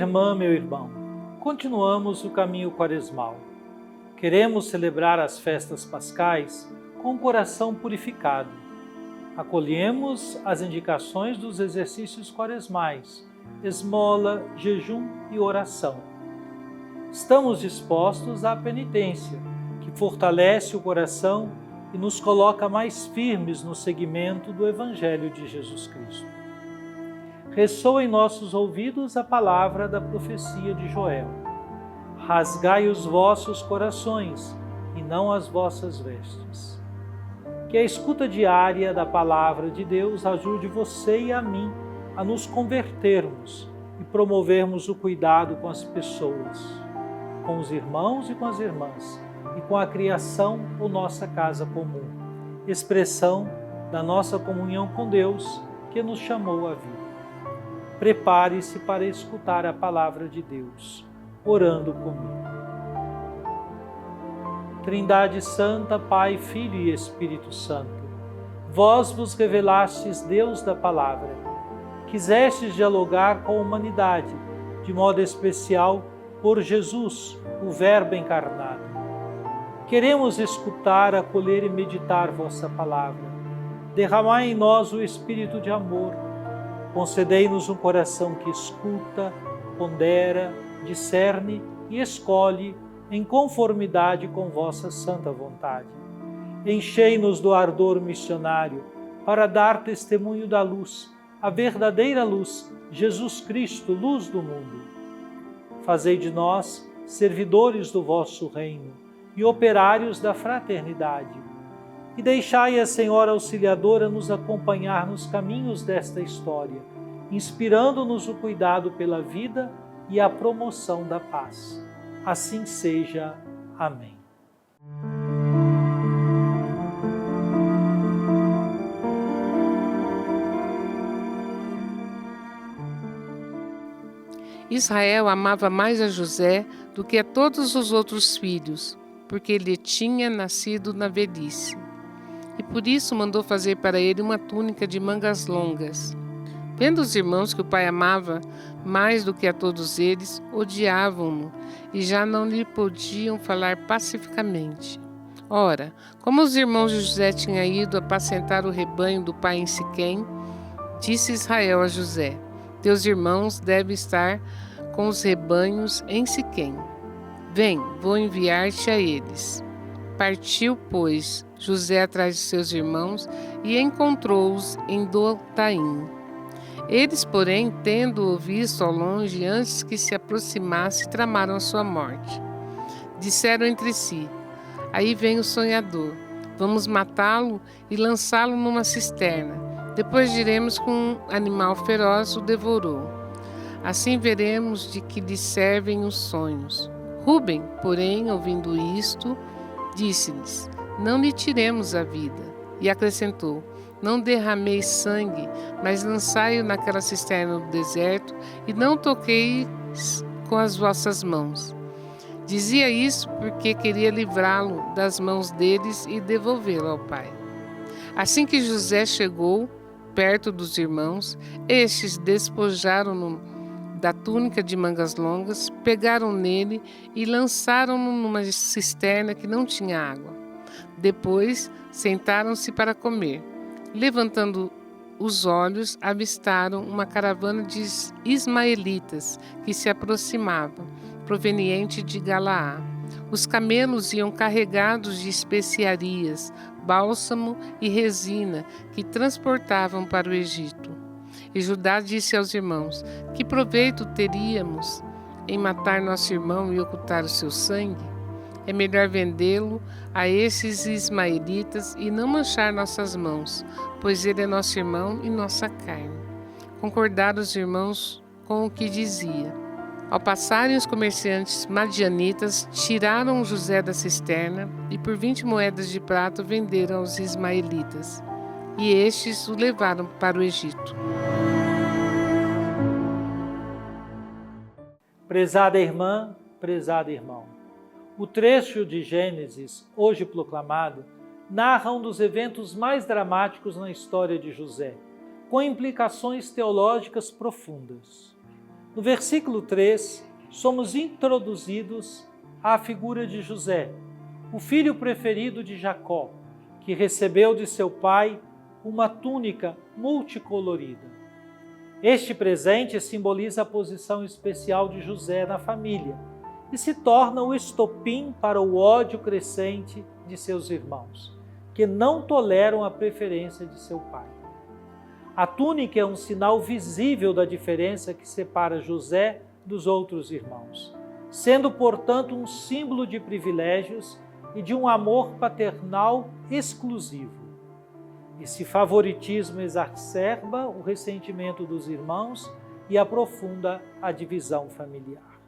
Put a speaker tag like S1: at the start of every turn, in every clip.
S1: irmã, meu irmão, continuamos o caminho quaresmal. Queremos celebrar as festas pascais com o coração purificado. Acolhemos as indicações dos exercícios quaresmais, esmola, jejum e oração. Estamos dispostos à penitência, que fortalece o coração e nos coloca mais firmes no seguimento do Evangelho de Jesus Cristo. Ressoa em nossos ouvidos a palavra da profecia de Joel. Rasgai os vossos corações e não as vossas vestes. Que a escuta diária da palavra de Deus ajude você e a mim a nos convertermos e promovermos o cuidado com as pessoas, com os irmãos e com as irmãs, e com a criação ou nossa casa comum, expressão da nossa comunhão com Deus que nos chamou à vida. Prepare-se para escutar a palavra de Deus, orando comigo. Trindade Santa, Pai, Filho e Espírito Santo, vós vos revelastes Deus da palavra, quisestes dialogar com a humanidade, de modo especial por Jesus, o Verbo encarnado. Queremos escutar, acolher e meditar vossa palavra. Derramai em nós o espírito de amor. Concedei-nos um coração que escuta, pondera, discerne e escolhe em conformidade com vossa santa vontade. Enchei-nos do ardor missionário para dar testemunho da luz, a verdadeira luz, Jesus Cristo, luz do mundo. Fazei de nós servidores do vosso reino e operários da fraternidade. E deixai a Senhora Auxiliadora nos acompanhar nos caminhos desta história, inspirando-nos o cuidado pela vida e a promoção da paz. Assim seja. Amém.
S2: Israel amava mais a José do que a todos os outros filhos, porque ele tinha nascido na velhice. E por isso mandou fazer para ele uma túnica de mangas longas. Vendo os irmãos que o pai amava mais do que a todos eles, odiavam-no e já não lhe podiam falar pacificamente. Ora, como os irmãos de José tinham ido apacentar o rebanho do pai em Siquém, disse Israel a José: teus irmãos devem estar com os rebanhos em Siquém. Vem, vou enviar-te a eles. Partiu, pois, José atrás de seus irmãos e encontrou-os em Dotaim. Eles, porém, tendo-o visto ao longe, antes que se aproximasse, tramaram a sua morte. Disseram entre si: aí vem o sonhador, vamos matá-lo e lançá-lo numa cisterna. Depois diremos que um animal feroz o devorou. Assim veremos de que lhe servem os sonhos. Rúben, porém, ouvindo isto, disse-lhes: não lhe tiremos a vida. E acrescentou: não derrameis sangue, mas lançai-o naquela cisterna do deserto e não toqueis com as vossas mãos. Dizia isso porque queria livrá-lo das mãos deles e devolvê-lo ao pai. Assim que José chegou perto dos irmãos, estes despojaram-no da túnica de mangas longas, pegaram nele e lançaram-no numa cisterna que não tinha água. Depois sentaram-se para comer. Levantando os olhos, avistaram uma caravana de ismaelitas que se aproximava, proveniente de Galaá. Os camelos iam carregados de especiarias, bálsamo e resina que transportavam para o Egito. E Judá disse aos irmãos: que proveito teríamos em matar nosso irmão e ocultar o seu sangue? É melhor vendê-lo a esses ismaelitas e não manchar nossas mãos, pois ele é nosso irmão e nossa carne. Concordaram os irmãos com o que dizia. Ao passarem os comerciantes madianitas, tiraram José da cisterna e por 20 moedas de prata venderam aos ismaelitas. E estes o levaram para o Egito.
S1: Prezada irmã, prezado irmão, o trecho de Gênesis, hoje proclamado, narra um dos eventos mais dramáticos na história de José, com implicações teológicas profundas. No versículo 3, somos introduzidos à figura de José, o filho preferido de Jacó, que recebeu de seu pai uma túnica multicolorida. Este presente simboliza a posição especial de José na família e se torna o estopim para o ódio crescente de seus irmãos, que não toleram a preferência de seu pai. A túnica é um sinal visível da diferença que separa José dos outros irmãos, sendo, portanto, um símbolo de privilégios e de um amor paternal exclusivo. Esse favoritismo exacerba o ressentimento dos irmãos e aprofunda a divisão familiar.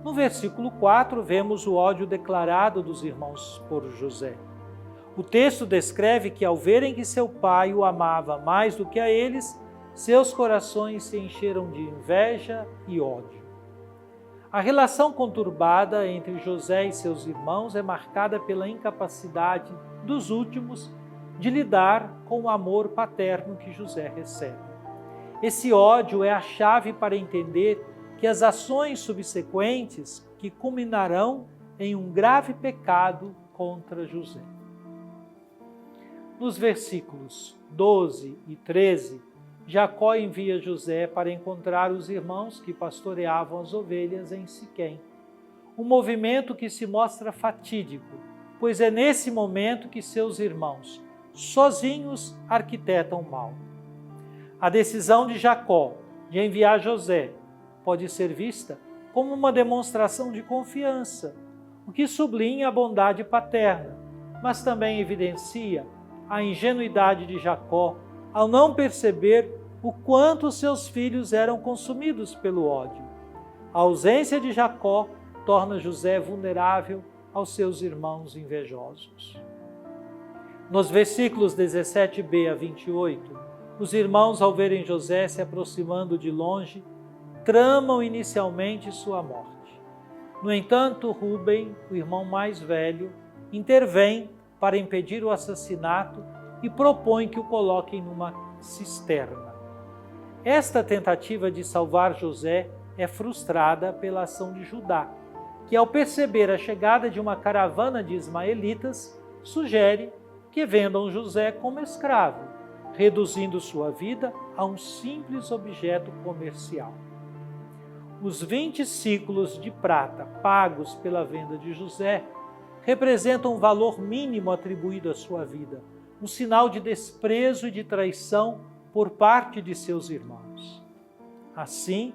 S1: No versículo 4, vemos o ódio declarado dos irmãos por José. O texto descreve que, ao verem que seu pai o amava mais do que a eles, seus corações se encheram de inveja e ódio. A relação conturbada entre José e seus irmãos é marcada pela incapacidade dos últimos de lidar com o amor paterno que José recebe. Esse ódio é a chave para entender que as ações subsequentes que culminarão em um grave pecado contra José. Nos versículos 12 e 13, Jacó envia José para encontrar os irmãos que pastoreavam as ovelhas em Siquém. Um movimento que se mostra fatídico, pois é nesse momento que seus irmãos, sozinhos, arquitetam o mal. A decisão de Jacó de enviar José pode ser vista como uma demonstração de confiança, o que sublinha a bondade paterna, mas também evidencia a ingenuidade de Jacó ao não perceber o quanto seus filhos eram consumidos pelo ódio. A ausência de Jacó torna José vulnerável aos seus irmãos invejosos. Nos versículos 17b a 28, os irmãos, ao verem José se aproximando de longe, tramam inicialmente sua morte. No entanto, Rúben, o irmão mais velho, intervém para impedir o assassinato e propõe que o coloquem numa cisterna. Esta tentativa de salvar José é frustrada pela ação de Judá, que, ao perceber a chegada de uma caravana de ismaelitas, sugere que vendam José como escravo, reduzindo sua vida a um simples objeto comercial. Os 20 ciclos de prata pagos pela venda de José representam um valor mínimo atribuído à sua vida, um sinal de desprezo e de traição por parte de seus irmãos. Assim,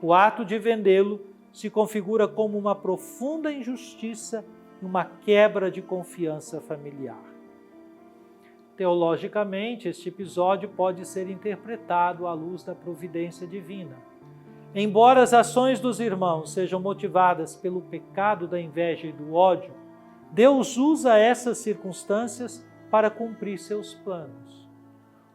S1: o ato de vendê-lo se configura como uma profunda injustiça e uma quebra de confiança familiar. Teologicamente, este episódio pode ser interpretado à luz da providência divina. Embora as ações dos irmãos sejam motivadas pelo pecado da inveja e do ódio, Deus usa essas circunstâncias para cumprir seus planos.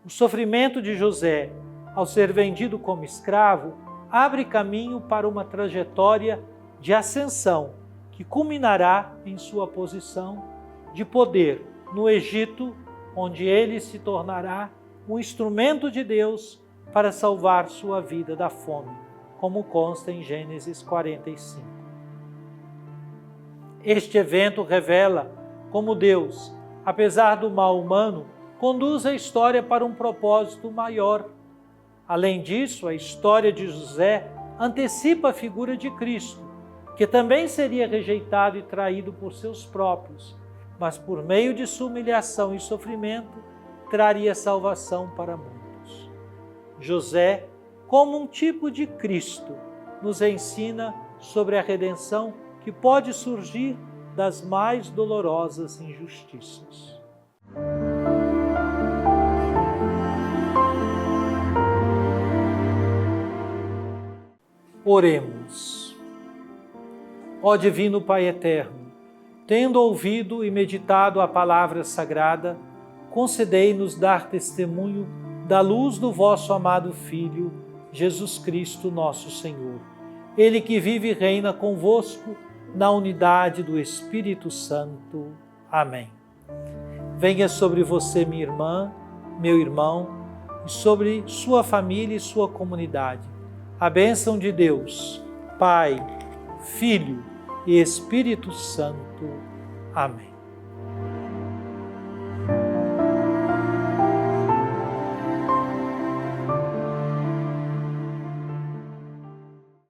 S1: O sofrimento de José, ao ser vendido como escravo, abre caminho para uma trajetória de ascensão que culminará em sua posição de poder no Egito, onde ele se tornará um instrumento de Deus para salvar sua vida da fome, como consta em Gênesis 45. Este evento revela como Deus, apesar do mal humano, conduz a história para um propósito maior. Além disso, a história de José antecipa a figura de Cristo, que também seria rejeitado e traído por seus próprios, mas por meio de sua humilhação e sofrimento, traria salvação para muitos. José, como um tipo de Cristo, nos ensina sobre a redenção que pode surgir das mais dolorosas injustiças. Oremos. Ó Divino Pai Eterno, tendo ouvido e meditado a palavra sagrada, concedei-nos dar testemunho da luz do vosso amado Filho, Jesus Cristo, nosso Senhor. Ele que vive e reina convosco na unidade do Espírito Santo. Amém. Venha sobre você, minha irmã, meu irmão, e sobre sua família e sua comunidade, a bênção de Deus, Pai, Filho e Espírito Santo. Amém.